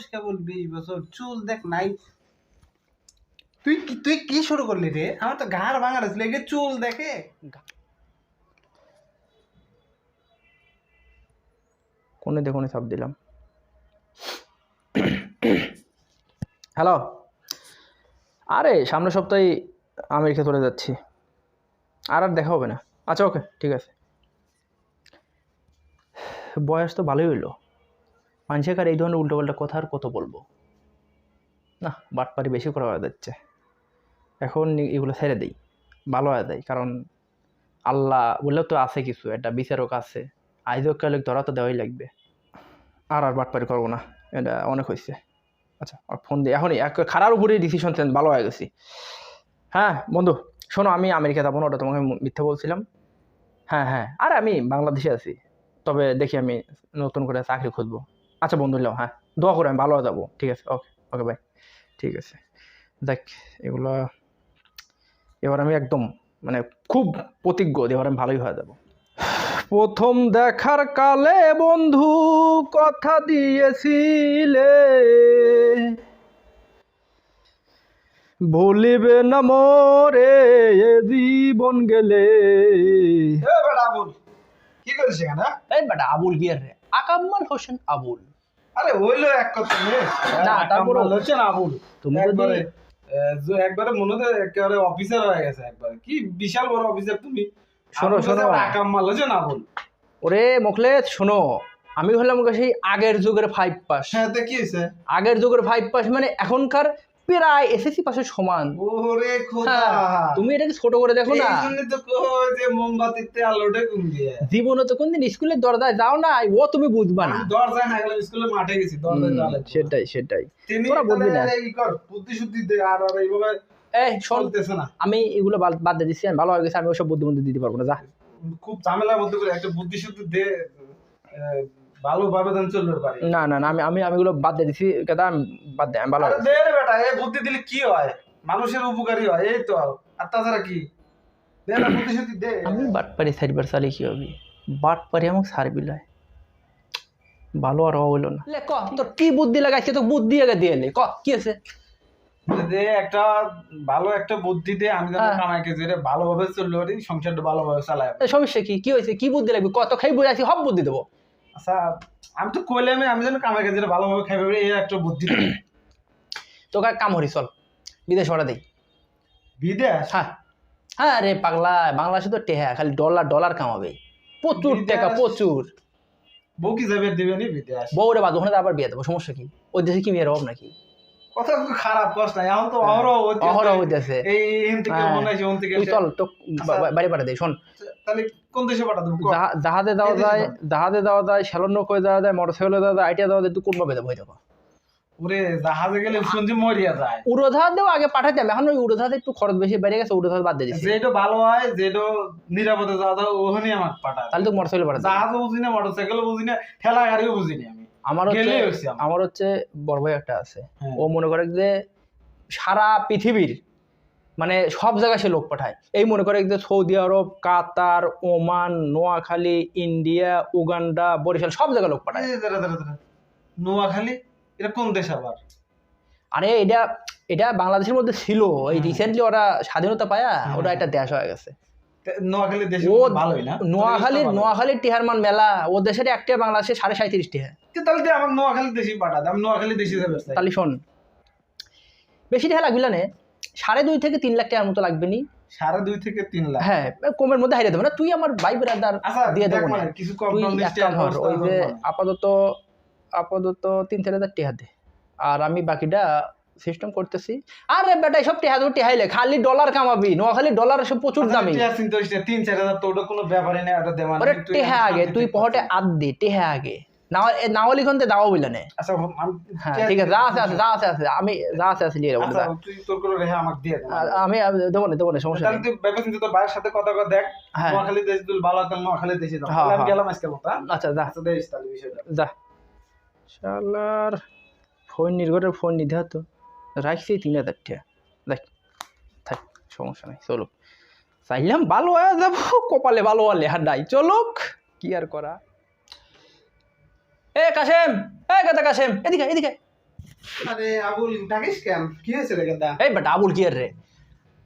বয়স কেবল 20 বছর, চুল দেখ নাই। তুই কি শুরু করলি রে? আমার তো ঘাড় ভাঙা ছিল, চুল দেখে। কোনে দেখুন সব দিলাম। হ্যালো, আরে সামনের সপ্তাহে আমেরিকা চলে যাচ্ছি, আর দেখা হবে না। আচ্ছা ওকে, ঠিক আছে। বয়স তো ভালোই হইলো, মানুষের আর এই ধরনের উল্টোপাল্টা কথা আর কত বলবো না, বাটপারি বেশি করা হয়ে যাচ্ছে। এখন এগুলো ছেড়ে দিই, ভালো হয়ে যায়। কারণ আল্লাহ বললেও তো আছে কিছু, একটা বিচারক আছে, আইজক কালে ধরা তো দেওয়াই লাগবে। আর বাটপারি করবো না, এটা অনেক হয়েছে। আচ্ছা আর ফোন দিই এখনই, এক খারাপ উপরেই ডিসিশন ভালো হয়ে গেছি। হ্যাঁ বন্ধু শোনো, আমি আমেরিকা যাবো না, ওটা তোমাকে মিথ্যা বলছিলাম। হ্যাঁ হ্যাঁ, আরে আমি বাংলাদেশে আছি, তবে দেখি আমি নতুন করে চাকরি খুঁজবো। আচ্ছা বন্ধু নিলাম, হ্যাঁ দোয়া করে আমি ভালো হয়ে যাবো। ঠিক আছে, ওকে ওকে ভাই, ঠিক আছে। দেখ এগুলো এবার আমি একদম মানে খুব প্রতিজ্ঞ, এবার আমি ভালোই হয়ে যাবো। প্রথম দেখার কালে বন্ধু কথা দিয়েছিলে, ভুলিবে না মোরে এ জীবন গেলে। কি করিস এখানে? এই বেটা আবুল গিয়ার রে, আকাম্মল হোসেন আবুল। আরে হইলো এক কথা না, তারপরে হচ্ছে না আবুল। তুমি একবারে একবারে মনে হয় একেবারে অফিসার হয়ে গেছে, একবারে কি বিশাল বড় অফিসার তুমি। শোনো শোনো, আকাম্মাল হচ্ছে না আবুল। ওরে মোখলেস শোনো, আমি হলাম সেই আগের যুগের 5 পাস। হ্যাঁ তো কি হয়েছে? আগের যুগের 5 পাস মানে এখনকার প্রায় এসএসসি পাসের সমান। ওরে খোদা, তুমি এটাকে ছোট করে দেখো না। এই জন্য তো কই যে মোমবাতিতে আলোটা কোন দিয়ে। জীবনে তো কোনদিন স্কুলের দরজায় যাও না, ও তুমি বুঝবা না। দরজায় না গেলে স্কুলে মাঠে গেছি, দরজায় যাওয়া লাগবে। সেটাই সেটাই, তোরা বুঝবি না। এই কর বুদ্ধি শুদ্ধি দে, আর এইভাবে এই চলতেছে না। আমি এগুলো বাদ দিয়ে দিচ্ছি, আমি ভালো হয়ে গেছি, আমি ওসব বুদ্ধি দিতে পারবো না। যা খুব ঝামেলার মধ্যে করে একটা বুদ্ধি শুদ্ধি দে, ভালোভাবে দেন চলবে পারি। না না না, আমি এগুলো বাদ দিয়ে দিচ্ছি কেদা, আমি বাদ দে, আমি ভালো হয়ে গেছি। দে রে বেটা, এই বুদ্ধি দিলে কি হয়? মানুষের উপকারী হয়, এই তো। আর তাছাড়া কি? দে না বুদ্ধি শুদ্ধি দে। আমি বাটপারি সাইডবার চালি কি হবে, বাটপারি আমাকে সার্বি লয়, ভালো আর হইলো না। লে ক তোর কি বুদ্ধি লাগাইছে, তো বুদ্ধি আগে দিয়ে নে, ক কি আছে? দে একটা ভালো একটা বুদ্ধি দে, আমি যেন কামাইকে যেটা ভালোভাবে চলতে পারি, সংসারটা ভালোভাবে চালাই। সমস্যা কি, কি হয়েছে, কি বুদ্ধি লাগবে, কত খাই বুঝাইছি, সব বুদ্ধি দেবো। আচ্ছা আমি তো কইলাম আমি যেন কামাইকে যেটা ভালোভাবে খাইবে পারি, এই একটা বুদ্ধি দে। তোকে কাম হরি, চল বিদেশ ওরা দেই। বিদেশ? হ্যাঁ হ্যাঁ রে পাগলা, বাংলাদেশে তো টেহা খালি ডলার ডলার কামাবে, প্রচুর টাকা প্রচুর। বউ কি যাবে দিবে নি বিদেশ? বউরে বাদ, ওখানে আবার বিয়ে দেবো, সমস্যা কি? ওই দেশে কি মেয়ের অভাব নাকি? কথা খারাপ কষ্ট নাই, এখন তো অহরহ হইতেছে। এই থেকে মনে হয় ওন থেকে। তুই চল তো বাড়ি পাঠা দেই। শোন তাহলে কোন দেশে পাঠা দেবো? জাহাজে দেওয়া যায়, শ্যালন নৌকায় দেওয়া যায়, মোটরসাইকেলে দেওয়া যায়, আইটিয়া দেওয়া যায়, তুই কোনভাবে দেবো? হয়ে যাবো ওরে জাহাজে গেলে শুনছি মরিয়া যায়। উড়োজাহাজ দেবো, আগে পাঠাতে হবে, এখন ওই উড়োজাহাজ একটু খরচ বেশি বেড়ে গেছে, উড়োজাহাজ বাদ দিয়ে দিচ্ছি। যেটা ভালো হয়, যেটা নিরাপদে যাওয়া যায় ওখানেই আমার পাঠা। তাহলে তো মোটরসাইকেল পাঠা। জাহাজও বুঝি না, মোটরসাইকেলও বুঝি না, ঠেলা গাড়িও বুঝি না আমি। আমার হচ্ছে বড় ভাই একটা আছে, ও মনে করে যে সারা পৃথিবীর মানে সব জায়গায় সে লোক পাঠায়। এই মনে করে যে Saudi Arab, Qatar, Oman, Noakhali, India, Uganda, Barishal, সব জায়গায় লোক পাঠায়। নোয়াখালী এটা কোন দেশ আবার? আরে এটা বাংলাদেশের মধ্যে ছিল, এই রিসেন্টলি ওরা স্বাধীনতা পায়া ওটা একটা দেশ হয়ে গেছে। নোয়াখালী দেশ ভালোই না? নোয়াখালীর টিহার মান মেলা, ও দেশের একটা বাংলাদেশে 37.5 টিহা। তাহলে আমার নোয়াখালী দেশই পাঠাতে, আমি নোয়াখালী দেশে যাবে। তাহলে শোন, বেশি টাকা লাগবে না, 2.5 থেকে 3 লাখ টাকার মতো লাগবে নি। 2.5 থেকে 3 লাখ? হ্যাঁ, কমের মধ্যে হারিয়ে দেবো না, তুই আমার ভাই ব্রাদার দিয়ে দেবো না। কিছু ওই যে আপাতত 3-4 হাজার টাকা দে, আর আমি বাকিটা সিস্টেম করতেছি। আরে বেটা সব টেহাইলে খালি ডলার কামাবি, নোয়াখালী ডলার সব প্রচুর দামি। 3-4 হাজার তো ওটা কোনো ব্যাপারই না, ওটা দেওয়া। টেহা আগে তুই পহটে আদ দে, টেহা আগে নাওয়ালি খনতে দাও বইলা নে। আচ্ছা হ্যাঁ ঠিক আছে, যা আছে আমি যা আছে নিয়ে যাবো। তুই তোর করে রেখে আমাকে দিয়ে দে, আমি দেবো না সমস্যা নেই। তুই ভেবে চিন্তে তোর ভাইয়ের সাথে কথা কর, দেখ নোয়াখালী দেশ তুই ভালো হতো, নোয়াখালী দেশে যাও। আমি গেলাম আজকে মত। আচ্ছা যা দেশ তাহলে বিষয়টা যা। শালার ফোন নির্গরের ফোন নিতে হতো, রাখছি 3,000 টাকা। দেখ থাক, সমস্যা নাই, চলুক। চাইলাম ভালো হয়ে যাবো, কপালে ভালো হলে হাড্ডাই, চলুক, কি আর করা। এ কাশেম, এ গাদা কাশেম, এদিকে আরে আবুল ডাকিস কেন, কি হয়েছে রে গাদা? এই বেটা আবুল কি আর রে?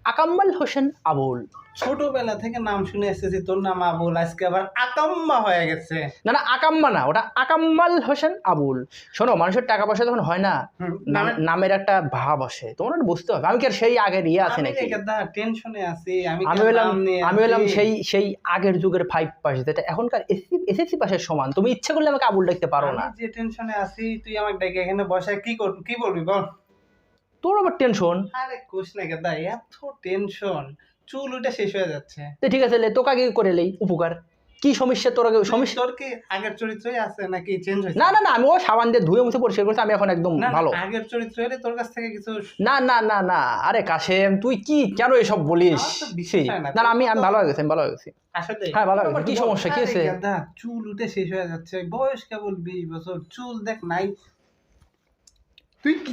আকাম্মল হোসেন আবুল। ছোটবেলা থেকে নাম শুনে এসেছি তোর নাম আবুল, আজকে আবার আকাম্মা হয়ে গেছে। না না আকাম্মা না, ওটা আকাম্মল হোসেন আবুল। শোনো, মানুষের টাকা পয়সা যখন হয় না, নামের একটা ভাব আসে, তোমার একটু বুঝতে হবে। আমি কি আর সেই আগের ইয়ে আছে নাকি? টেনশনে আছি আমি। আমি বললাম সেই আগের যুগের 5 পাস, যেটা এখনকার এসএসসি পাসের সমান। তুমি ইচ্ছে করলে আমাকে আবুল ডাকতে পারো না। যে টেনশনে আছি তুই আমাকে ডেকে এখানে বসায় কি বলবি বল? তোর আবার টেনশন? আরে কোশ না গাদা, এত টেনশন, চুল উঠে শেষ হয়ে যাচ্ছে। তো ঠিক আছে, তোকে আগে করে লেই উপকার। কি সমস্যা তোর? আগে সমস্যা তোর কি আগের চরিত্রই আছে নাকি চেঞ্জ হয়েছে? না না না, আমি ও সাবান দিয়ে ধুয়ে মুছে পরিষ্কার করছি, আমি এখন একদম ভালো। আগের চরিত্র এলে তোর কাছ থেকে কিছু না না না না, আরে কাশেম তুই কি কেন এসব বলিস? না না, আমি ভালো হয়ে গেছি, আমি ভালো হয়ে গেছি আসলে। হ্যাঁ ভালো হয়ে গেছি। কি সমস্যা, কি আছে? চুল উঠে শেষ হয়ে যাচ্ছে, বয়স কেবল 20 বছর, চুল দেখ নাই।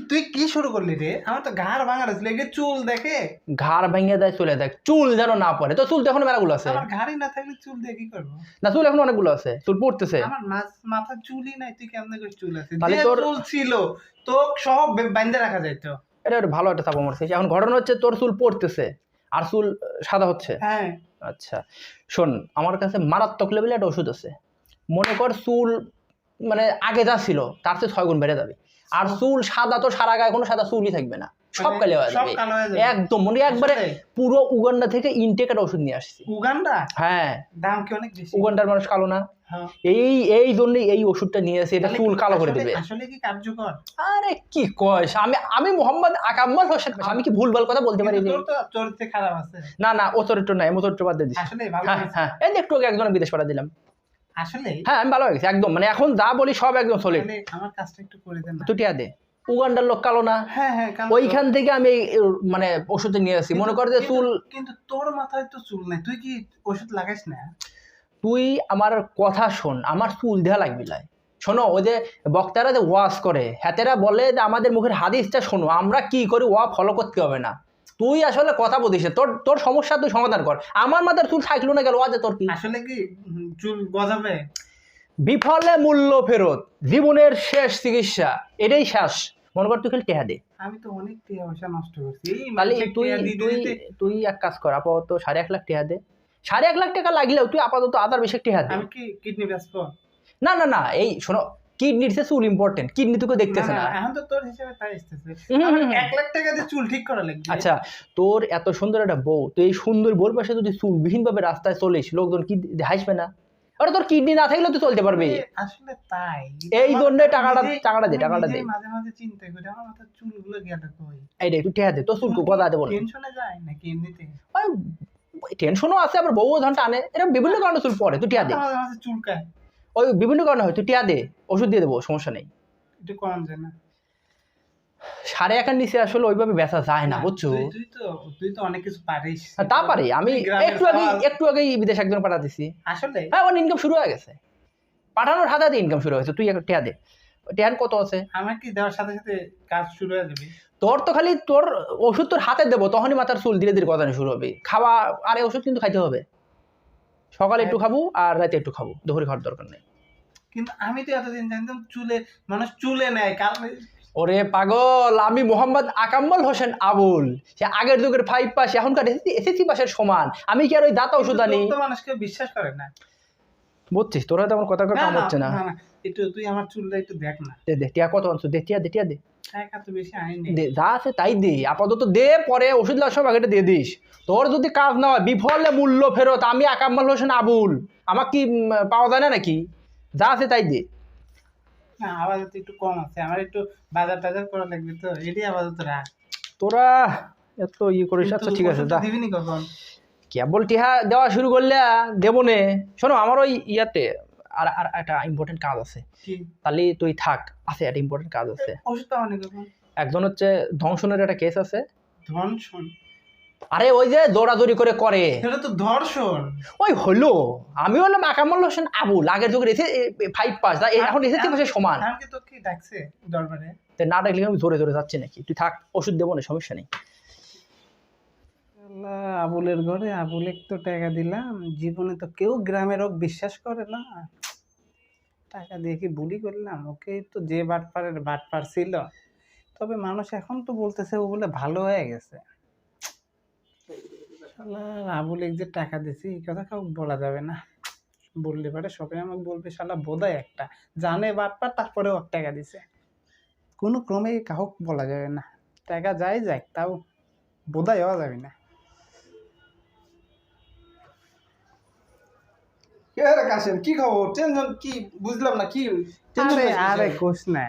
তুই কি শুরু করলি রে? আমার তো ঘাড় ভাঙা রয়েছিল, এই চুল দেখে ঘাড় ভেঙে দেয় চলে দেখ, চুল যেন না পড়ে। তো চুল তো এখন মেলাগুলো আছে। আমার ঘাড়ই না থাকলে চুল দিয়ে কি করবো? না, চুল এখন অনেকগুলো আছে, চুল পড়তেছে। আমার মাথা চুলই নাই, তুই কেমনে করে চুল আছে? তাহলে যে তোর চুল ছিল তো সব বাইন্ধে রাখা যাইতো। এটা একটা ভালো একটা চাপা মারছিস। এখন ঘটনা হচ্ছে তোর চুল পড়তেছে আর চুল সাদা হচ্ছে। হ্যাঁ আচ্ছা শোন, আমার কাছে মারাত্মক লেভেলে একটা ওষুধ আছে। মনে কর চুল মানে আগে যা ছিল তার চেয়ে 6 গুণ বেড়ে যাবে। আর চুল সাদা তো সারা গায়ে কোনো সাদা চুলই থাকবে না, সব কালো হয়ে যাবে একদম। মনে একবারে পুরো উগান্ডা থেকে ইনটেক একটা ওষুধ নিয়ে আসছি। উগান্ডা? হ্যাঁ। দাম কি অনেক বেশি? উগান্ডার মানুষ কালো না, এই জন্যই এই ওষুধটা নিয়ে এসে এটা চুল কালো করে দেবে। আসলে কি কার্যকর? আরে কি কইস, আমি মোহাম্মদ আকাম্মল হোসেন, আমি কি ভুলভাল কথা বলতে পারি? তোর তো চরিত্র খারাপ আছে। না না, ও চরিত্র নাই, ও চরিত্র বাদ দিয়ে দিছি। আসলে ভালো হ্যাঁ হ্যাঁ, এই যে একটু আগে একজনের বিদেশ পাঠা দিলাম। আসলে হ্যাঁ আমি ভালো হয়ে গেছি একদম, মানে এখন যা বলি সব একদম সলিড। আমার কাজটা একটু করে দেন না। তুই টিয়া দে। উগান্ডার লোক কালো না? হ্যাঁ হ্যাঁ, ওইখান থেকে আমি মানে ওষুধ নিয়ে আসি। মনে কর যে চুল, কিন্তু তোর মাথায় তো চুল নাই, তুই কি ওষুধ লাগাইস না? তুই আমার কথা শোন, আমার চুল দেওয়া লাগবে লাই। শোনো, ওই যে বক্তারা যে ওয়াজ করে, হাতেরা বলে যে আমাদের মুখের হাদিসটা শোনো, আমরা কি করি ওয়া ফলো করতে হবে না। তুই আসলে কথা বলিস, তোর সমস্যা তুই সমাধান কর। আমার মাথার চুল থাকলো না গেল, ওয়াজে তোর কি? আসলে কি চুল গজাবে? বিফলে মূল্য ফেরত, জীবনের শেষ চিকিৎসা, এটাই শেষ। মনে কর তুই খালি টেহা দে। আমি তো অনেক টাকা পয়সা নষ্ট করছি। তাহলে তুই এক কাজ কর, আপাতত 1.5 লাখ টাকা দে। 1.5 লাখ টাকা লাগলেও তুই আপাতত আদার বেশি টাকা দে। আমি কি কিডনি বেচবো? না না না, এই শোনো, কিডনির চেয়ে চুল ইম্পর্টেন্ট, কিডনি তোকে দেখতেছে না। এখন তো তোর হিসেবে তাই আসতেছে। 1 লাখ টাকা দিয়ে চুল ঠিক করা লাগবে। আচ্ছা, তোর এত সুন্দর একটা বউ, তুই এই সুন্দর বউর পাশে যদি চুলবিহীন ভাবে রাস্তায় চলিস, লোকজন কি হাসবে না? আরে তোর কিডনি না থাকলে তুই চলতে পারবি। আসলে তাই, এই জন্য টাকাটা দে। মাঝে মাঝে চিন্তা করি আমার মাথার চুলগুলো গেল কই। এইটাই তুই টেহা দে, তোর চুল কথা দে বল। টেনশনে যায় নাকি এমনিতে? টেনশনও আছে, আবার বউ ধন টানে, এটা বিভিন্ন কারণে চুল পড়ে, তুই টেহা দে। মাঝে মাঝে চুলকায়, ওই বিভিন্ন কারণে হয়, তুই টেহা দে, ওষুধ দিয়ে দেবো, সমস্যা নেই। একটু কম যায় না? 1.5 নিচে আসলে ওইভাবে বেচা যায় না, বুঝছো? তুই তো অনেক কিছু পারিস। তা পারি আমি। একটু আগেই বিদেশ একজন পাঠা দিছি। আসলে হ্যাঁ, আমার ইনকাম শুরু হয়ে গেছে, পাঠানোর হাতে ইনকাম শুরু হয়েছে। তুই টেহা দে। টেহান কত আছে? আমার কি দেওয়ার সাথে সাথে কাজ শুরু হয়ে যাবে? তোর তো খালি তোর ওষুধ তোর হাতে দেবো, তখনই মাথার চুল ধীরে ধীরে গজানো শুরু হবে। খাওয়া আর ওষুধ কিন্তু খাইতে হবে, সকালে একটু খাবো আর রাতে একটু খাবো, দুপুরে খাওয়ার দরকার নেই। কিন্তু আমি তো এতদিন জানতাম মানুষ চুলে নেয় কাল। ওরে পাগল, আমি মোহাম্মদ আকাম্মল হোসেন আবুল, সে আগের যুগের 5 পাস, এখনকার এসএসসি পাসের সমান। আমি কি আর ওই দাতা ওষুধ আনি? তো মানুষকে বিশ্বাস করে না, বুঝছিস? তোরা তো আমার কথা কাম হচ্ছে না। একটু তুই আমার চুলটা একটু দেখ না। দে টিয়া কত আনছো? দে টিয়া দে। টাকা তো বেশি আইনি। দে, যা আছে তাই দে, আপাতত দে, পরে ওষুধ লাগার সময় আগেটা দিয়ে দিস। তোর যদি কাজ না হয়, বিফলে মূল্য ফেরত, আমি আকাম্মল হোসেন আবুল, আমার কি পাওয়া যায় না নাকি? যা আছে তাই দে। না, আপাতত একটু কম আছে, আমার একটু বাজার টাজার করা লাগবে, তো এটাই আপাতত রাখ। তোরা এত করিস। আচ্ছা ঠিক আছে, যা। দিবি নি কখন? কেবল টিহা দেওয়া শুরু করলে দেবো নে। শোনো, আমার ওই ইয়াতে আর আর একটা ইম্পর্টেন্ট কাজ আছে, তাহলে তুই থাক। আছে একটা ইম্পর্টেন্ট কাজ আছে। ওষুধ পাওয়া নি কখন? একজন হচ্ছে ধর্ষণের একটা কেস আছে। ধর্ষণ? আরে ওই যে দৌড়াদৌড়ি করে সেটা তো ধর্ষণ। ওই হলো, আমি হলাম আকাম্মল হোসেন আবুল, আগের যুগের 5 পাস, এখন এসএসসি পাসের সমান। আমাকে তো কি ডাকছে দরবারে? না ডাকলে আমি জোরে যাচ্ছি নাকি? তুই থাক, ওষুধ দেবো না, সমস্যা নেই। আবুলের ঘরে আবুলে তো টাকা দিলাম, জীবনে তো কেউ গ্রামের লোক বিশ্বাস করে না, টাকা দিয়ে কি বুলি করলাম ওকে? তো যে বাটপারের বাটপার ছিল তবে মানুষ এখন তো বলতেছে ও বলে ভালো হয়ে গেছে। শালার আবুল যে টাকা দিছি এই কথা কাউকে বলা যাবে না, বললে পারে সবাই আমাকে বলবে শালা বোধাই একটা জানে বাটপার তারপরেও টাকা দিছে। কোনো ক্রমে কাউক বলা যাবে না, টাকা যাই যাক তাও বোধাই হওয়া যাবে না। কে কাশেম, কি খবর? টেনশন কি বুঝলাম না, কি টেনশন আরে হয়েছে আরে কিসের? কোষ না,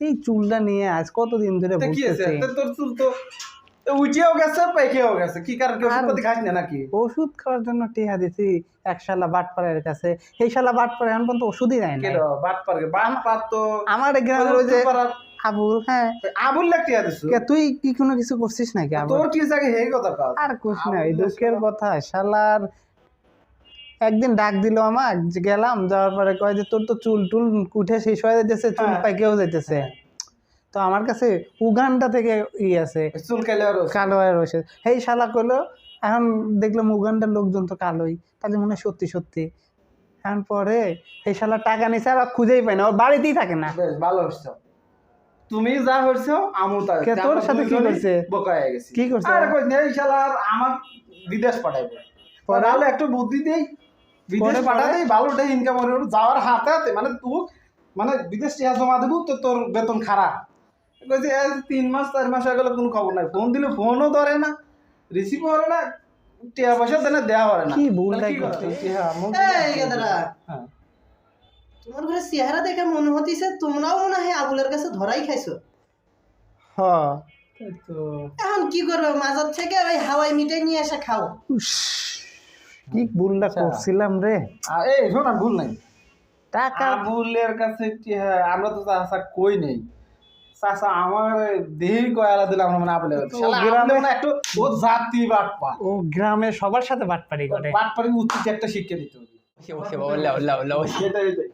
এই চুলটা নিয়ে আজ কতদিন ধরে তা কি আছে? বলতেছি। তা তোর চুল তো উঠেও গেছে পাইকেও গেছে, কি কারণ কি ওষুধ আর- পাতি খাস না নাকি? ওষুধ খাওয়ার জন্য টিহা দিছি এক শালা বাটপাড়ের কাছে, এই শালা বাটপাড়ে এখন পর্যন্ত ওষুধই দেয় না। কেন বাটপার তো আমার এই গ্রামের ওই যে আবুল, হ্যাঁ আবুল লাগতে দিছো। কে তুই কি কোনো কিছু করছিস নাকি আবুল? তোর কি জায়গা হেই কথা কাজ? আর কোষ না, এই আবুল দুঃখের শালা- কথা শালার একদিন ডাক দিল আমাক, যে গেলাম, যাওয়ার পরে কয় যে তোর তো চুল টুল উঠে শেষ হয়ে যাইতেছে, চুল হ্যাঁ। পাইকেও যাইতেছে। তো আমার কাছে উগান্ডা থেকে আছে চুল কাইলে আর কালো হয়ে রয়েছে, এই শালা করলো। এখন দেখলাম উগান্ডার লোকজন তো কালোই, তাহলে মনে হয় সত্যি সত্যি। এখন পরে এই শালা টাকা নিছে আর খুঁজেই পাই না, ওর বাড়িতেই থাকে না। বেশ ভালো হইছো, তুমি যা হইছো আমু তাই কে তোর সাথে কি করছে? বোকা হয়ে গেছি। কি করছে? আরে কই নেই শালা আমার বিদেশ পাঠাইবে, পরে? তাহলে একটু বুদ্ধি দেই, বিদেশ পরে? পাঠা দেই, ভালোটা ইনকাম করে যাওয়ার হাতে হাতে, মানে তুই মানে বিদেশ টিয়া জমা দেবো তো তোর বেতন খারাপ। কইছে 3 মাস 4 মাস হয়ে গেল কোনো খবর নাই, ফোন দিলে ফোনও ধরে না, রিসিভ করে না, টিয়া পয়সা দেনে দেওয়া হয় না। কি ভুলটাই তাহলে কি করছে? করতে? হ্যাঁ, এই গাদারা, হ্যাঁ। তোমার ঘরে চেহারা দেখে মনে হতিছে তোমরাও মনে হয় আবুলের কাছে ধরাই খাইছো। হ্যাঁ এই তো এখন কি করবে, মাজার থেকে ওই হাওয়াই মিঠাই নিয়ে এসে খাও। কি ভুলটা আচ্ছা। করছিলাম রে। এই শোন, আর ভুল নাই, টাকা আবুলের কাছে আমরা তো চাষা কই নেই, চাষা আমার দেহি কয়ালা দিলাম আমরা, মানে আবুলের তো শালা গ্রামে- আবুলে মানে একটু ও জাতি বাটপা, ও গ্রামে সবার সাথে বাটপারি করে। বাটপারি উচিত একটা শিক্ষা দিতে হবে। সেটাই এটাই।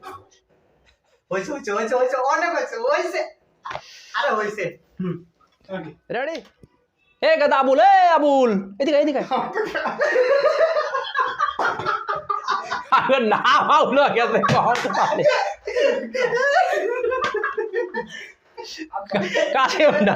হয়েছে হয়েছে হয়েছে হয়েছে, অনেক হয়েছে হয়েছে, আরে হয়েছে। রেডি? এ গাদা আবুল, এ আবুল, এদিকে এদিকে। আরে না আবুল গেছে কাছে না